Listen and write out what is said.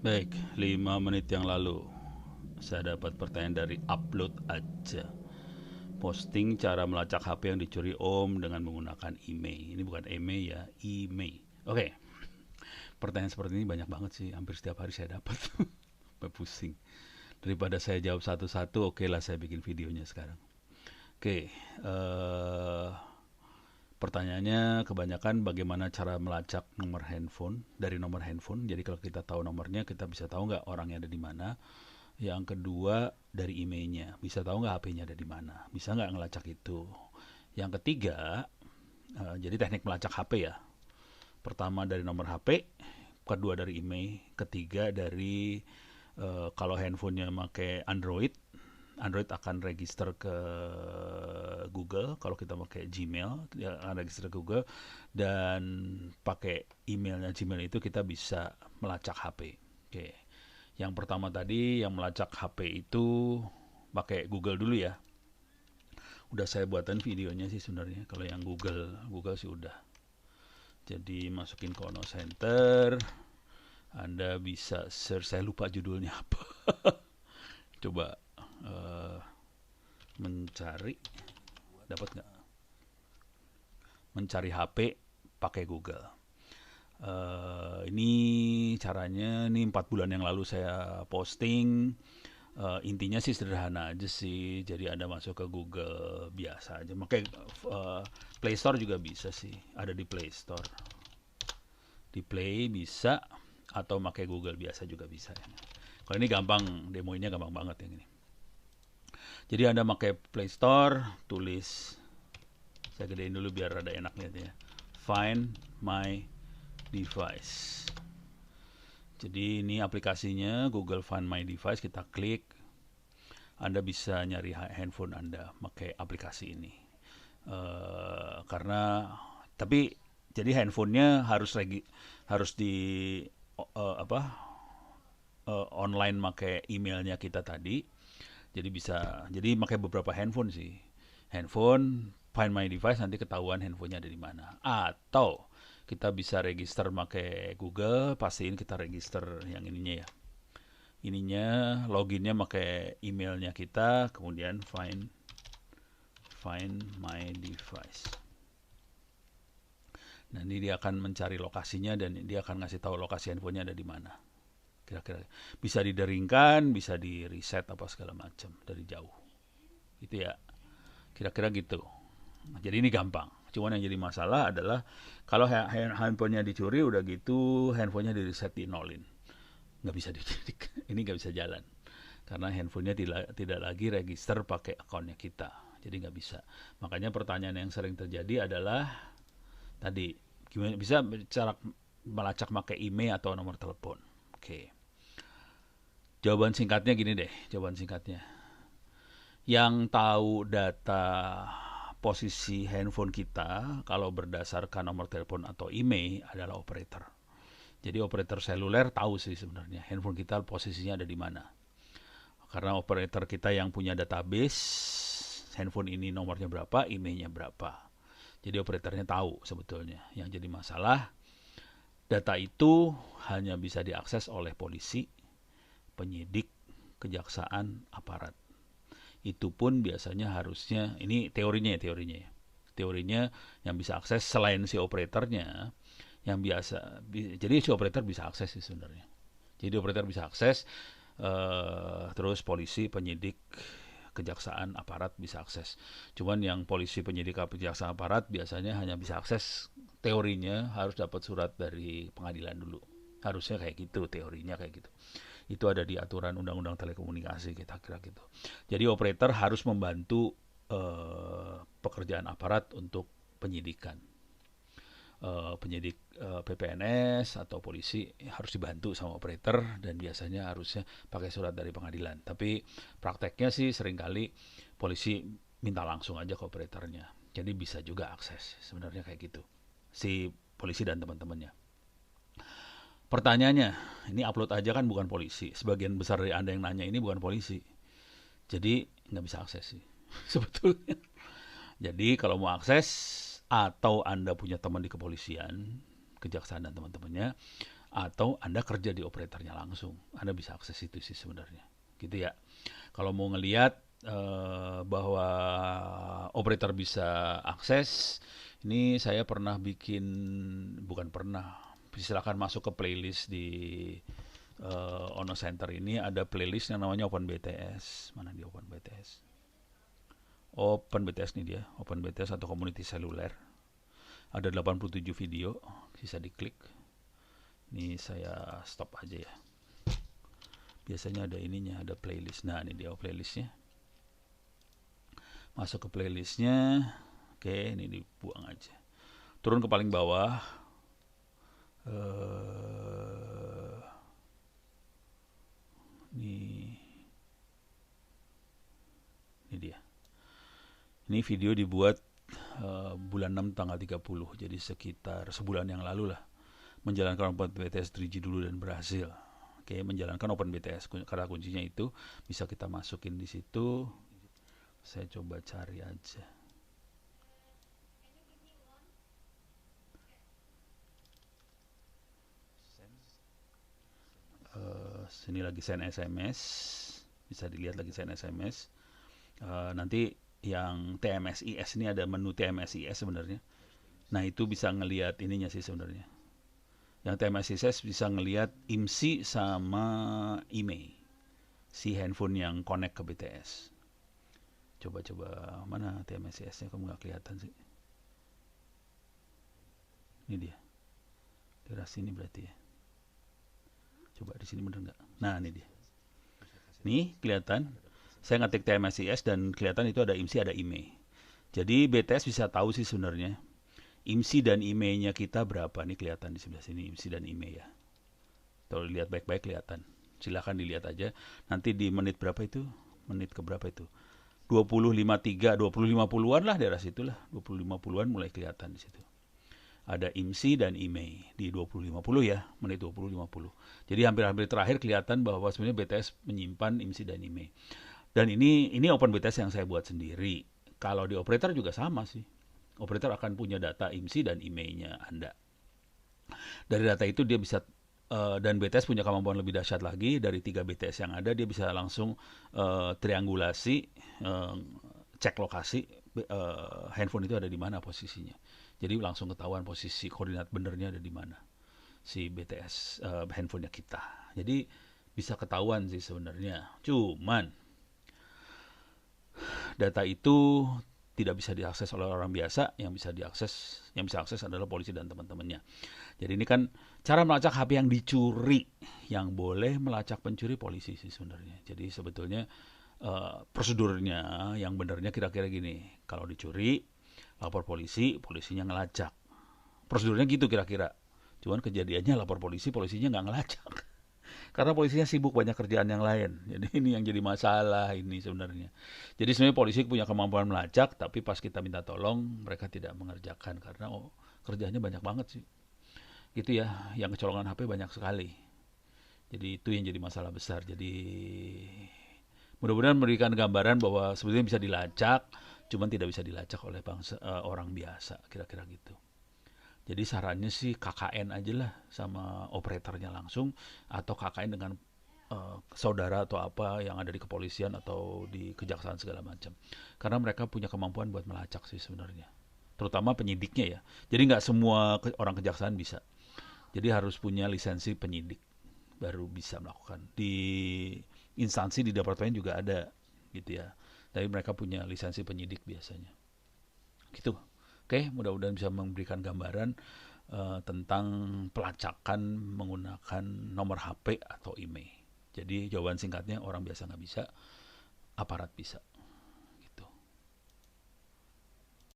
Baik, 5 menit yang lalu saya dapat pertanyaan dari Upload Aja. Posting cara melacak HP yang dicuri Om dengan menggunakan email. Ini bukan email ya, email. Oke, pertanyaan seperti ini banyak banget sih. Hampir setiap hari saya dapat. Sampai pusing. Daripada saya jawab satu-satu, oke lah saya bikin videonya sekarang. Oke, pertanyaannya kebanyakan bagaimana cara melacak nomor handphone dari nomor handphone. Jadi kalau kita tahu nomornya, kita bisa tahu nggak orangnya ada di mana. Yang kedua dari emailnya, bisa tahu nggak HP-nya ada di mana, bisa nggak ngelacak itu. Yang ketiga, jadi teknik melacak HP ya. Pertama dari nomor HP, kedua dari email, ketiga dari kalau handphonenya pakai Android, Android akan register ke Google. Kalau kita pakai Gmail, dia akan register ke Google. Dan pakai emailnya Gmail itu kita bisa melacak HP. Oke. Yang pertama tadi yang melacak HP itu pakai Google dulu ya. Udah saya buatan videonya sih sebenarnya. Kalau yang Google sih udah. Jadi masukin ke Ono Center, Anda bisa search, saya lupa judulnya apa. Coba eh, mencari, dapat nggak? Mencari HP pakai Google. Ini caranya, ini 4 bulan yang lalu saya posting. Intinya sih sederhana aja sih. Jadi Anda masuk ke Google biasa aja. Pakai Play Store juga bisa sih. Ada di Play Store. Di Play bisa atau pakai Google biasa juga bisa. Kalau ini gampang, demonya gampang banget yang ini. Jadi Anda pakai Play Store, tulis, saya gedein dulu biar rada enak lihatnya. Find my device. Jadi ini aplikasinya Google Find My Device, kita klik, Anda bisa nyari handphone Anda pakai aplikasi ini. Karena tapi jadi handphonenya harus di apa online pakai emailnya kita tadi. Jadi pakai beberapa handphone sih. Handphone Find My Device, nanti ketahuan handphonenya ada di mana. Atau kita bisa register pakai Google, pastiin kita register yang ininya ya. Ininya loginnya pakai emailnya kita, kemudian find my device. Nah, ini dia akan mencari lokasinya dan dia akan ngasih tahu lokasi handphonenya ada di mana. Kira-kira bisa dideringkan, bisa di reset apa segala macam dari jauh. Gitu ya. Kira-kira gitu. Nah, jadi ini gampang. Cuman yang jadi masalah adalah kalau handphonenya dicuri udah gitu handphonenya di reset di nolin. Nggak bisa ini nggak bisa jalan karena handphonenya tidak lagi register pakai akunnya kita. Jadi nggak bisa. Makanya pertanyaan yang sering terjadi adalah tadi gimana bisa cara melacak pakai email atau nomor telepon. Oke. Jawaban singkatnya gini deh, jawaban singkatnya. Yang tahu data posisi handphone kita kalau berdasarkan nomor telepon atau email adalah operator. Jadi operator seluler tahu sih sebenarnya handphone kita posisinya ada di mana. Karena operator kita yang punya database handphone ini nomornya berapa, emailnya berapa. Jadi operatornya tahu sebetulnya. Yang jadi masalah data itu hanya bisa diakses oleh polisi, penyidik, kejaksaan, aparat. Itu pun biasanya harusnya, ini teorinya ya. Teorinya yang bisa akses selain si operatornya, yang biasa, jadi si operator bisa akses sih sebenarnya. Jadi operator bisa akses, terus polisi, penyidik, kejaksaan, aparat bisa akses. Cuman yang polisi, penyidik, kejaksaan, aparat biasanya hanya bisa akses, teorinya harus dapat surat dari pengadilan dulu. Harusnya kayak gitu, teorinya kayak gitu. Itu ada di aturan undang-undang telekomunikasi, kita kira gitu. Jadi operator harus membantu pekerjaan aparat untuk penyidikan. Penyidik PPNS atau polisi harus dibantu sama operator dan biasanya harusnya pakai surat dari pengadilan. Tapi prakteknya sih seringkali polisi minta langsung aja ke operatornya. Jadi bisa juga akses sebenarnya kayak gitu. Si polisi dan teman-temannya. Pertanyaannya, ini upload aja kan bukan polisi. Sebagian besar dari Anda yang nanya ini bukan polisi. Jadi nggak bisa akses sih sebetulnya. Jadi kalau mau akses atau Anda punya teman di kepolisian, kejaksaan dan teman-temannya, atau Anda kerja di operatornya langsung. Anda bisa akses itu sih sebenarnya. Gitu ya. Kalau mau ngelihat bahwa operator bisa akses, ini saya pernah bikin, bukan pernah, silakan masuk ke playlist di Ono Center ini ada playlist yang namanya Open BTS. Mana di Open BTS? Open BTS nih dia, Open BTS atau Community Seluler. Ada 87 video, bisa diklik. Ini saya stop aja ya. Biasanya ada ininya, ada playlist. Nah, ini dia playlistnya. Masuk ke playlistnya. Oke, ini dibuang aja. Turun ke paling bawah. Ini dia. Ini video dibuat bulan 6 tanggal 30. Jadi sekitar sebulan yang lalu lah. Menjalankan Open BTS 3G dulu dan berhasil. Oke, menjalankan Open BTS. Karena kuncinya itu bisa kita masukin di situ. Saya coba cari aja. Sini lagi send SMS. Bisa dilihat lagi send SMS. Nanti yang TMSIS ini ada menu TMSIS sebenarnya. Nah, itu bisa ngelihat ininya sih sebenarnya. Yang TMSIS bisa ngelihat IMSI sama IMEI, si handphone yang connect ke BTS. Coba mana TMSIS-nya, kamu nggak kelihatan sih. Ini dia. Daerah sini berarti ya. Coba di sini bener nggak? Nah, ini dia. Nih kelihatan. Saya ngetik TMSIS dan kelihatan itu ada IMSI, ada IMEI. Jadi BTS bisa tahu sih sebenarnya IMSI dan IMEI-nya kita berapa. Nih kelihatan di sebelah sini IMSI dan IMEI ya. Kalau dilihat baik-baik kelihatan. Silahkan dilihat aja. Nanti di menit berapa itu? Menit ke berapa itu? 20.53, 20.50-an lah daerah situ lah. 20.50-an mulai kelihatan di situ. Ada IMSI dan IMEI di 20.50 ya, menit 20.50. Jadi hampir-hampir terakhir kelihatan bahwa sebenarnya BTS menyimpan IMSI dan IMEI. Dan ini Open BTS yang saya buat sendiri. Kalau di operator juga sama sih. Operator akan punya data IMSI dan IMEI-nya Anda. Dari data itu dia bisa dan BTS punya kemampuan lebih dahsyat lagi. Dari 3 BTS yang ada dia bisa langsung triangulasi, cek lokasi handphone itu ada di mana posisinya. Jadi langsung ketahuan posisi koordinat benernya ada di mana si BTS handphonenya kita. Jadi bisa ketahuan sih sebenarnya. Cuman data itu tidak bisa diakses oleh orang biasa. Yang bisa akses adalah polisi dan teman-temannya. Jadi ini kan cara melacak HP yang dicuri. Yang boleh melacak pencuri polisi sih sebenarnya. Jadi sebetulnya prosedurnya yang benernya kira-kira gini. Kalau dicuri, lapor polisi, polisinya ngelacak. Prosedurnya gitu kira-kira. Cuman kejadiannya lapor polisi, polisinya nggak ngelacak. Karena polisinya sibuk banyak kerjaan yang lain. Jadi ini yang jadi masalah ini sebenarnya. Jadi sebenarnya polisi punya kemampuan melacak, tapi pas kita minta tolong mereka tidak mengerjakan karena kerjanya banyak banget sih. Gitu ya, yang kecolongan HP banyak sekali. Jadi itu yang jadi masalah besar. Jadi mudah-mudahan memberikan gambaran bahwa sebetulnya bisa dilacak, cuman tidak bisa dilacak oleh orang biasa, kira-kira gitu. Jadi sarannya sih KKN aja lah sama operatornya langsung, atau KKN dengan saudara atau apa yang ada di kepolisian atau di kejaksaan segala macam. Karena mereka punya kemampuan buat melacak sih sebenarnya. Terutama penyidiknya ya. Jadi nggak semua orang kejaksaan bisa. Jadi harus punya lisensi penyidik baru bisa melakukan. Di instansi di departemen juga ada gitu ya. Tapi mereka punya lisensi penyidik biasanya. Gitu. Oke, mudah-mudahan bisa memberikan gambaran tentang pelacakan menggunakan nomor HP atau IMEI. Jadi jawaban singkatnya orang biasa nggak bisa, aparat bisa.